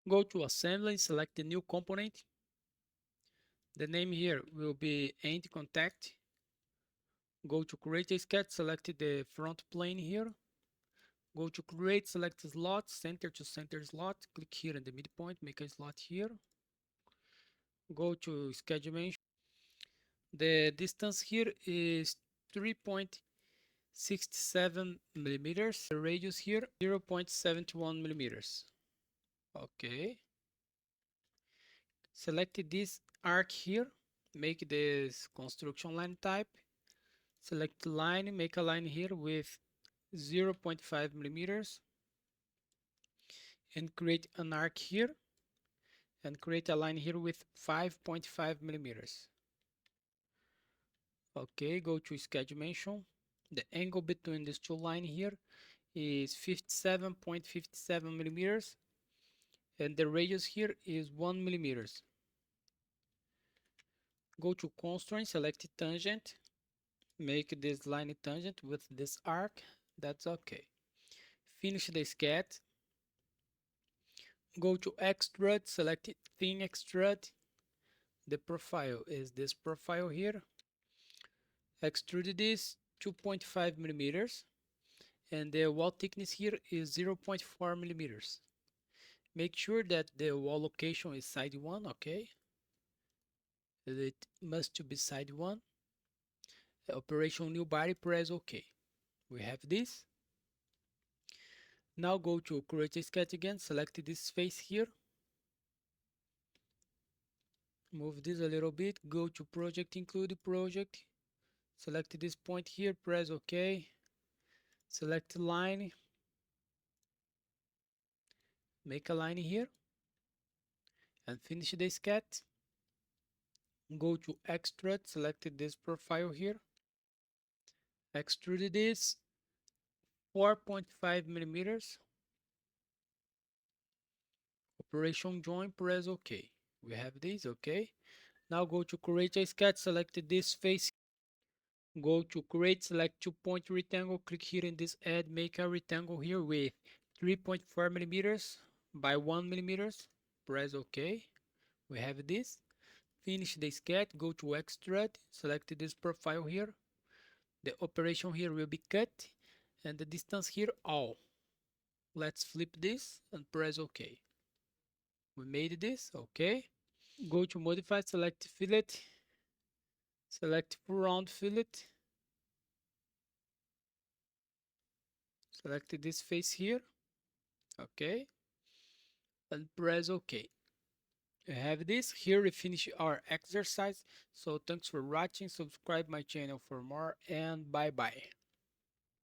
Go to assembly, select the new component. The name here will be end contact. Go to create a sketch, select the front plane here. Go to create, select slot, center to center slot. Click here in the midpoint, make a slot here. Go to sketch dimension. The distance here is 3.67 millimeters. The radius here 0.71 millimeters. Okay. Select this arc here. Make this construction line type. Select line, make a line here with 0.5 millimeters and create an arc here and create a line here with 5.5 millimeters. Okay, go to sketch dimension. The angle between these two lines here is 57.57 millimeters and the radius here is 1 millimeters. Go to constraint, select tangent, make this line tangent with this arc. That's okay. Finish the sketch. Go to extrude, select thin extrude. The profile is this profile here. Extrude this 2.5 millimeters and the wall thickness here is 0.4 millimeters. Make sure that the wall location is side 1, okay? It must be side 1. Operation new body, press OK. We have this. Now go to create a sketch again, select this face here. Move this a little bit, go to project, include project. Select this point here, press OK. Select line. Make a line here. And finish the sketch. Go to extrude, select this profile here. Extrude this 4.5 millimeters. Operation join, press OK. We have this, okay. Now go to create a sketch, select this face. Go to create, select 2-point rectangle, click here in this add, make a rectangle here with 3.4 millimeters by 1 millimeters. Press OK. We have this. Finish the sketch, go to extrude, select this profile here. The operation here will be cut and the distance here all. Let's flip this and press OK. We made this, okay. Go to modify, select fillet, select round fillet. Select this face here, okay, and press OK. We have this. Here we finish our exercise. So thanks for watching, subscribe my channel for more, and bye bye.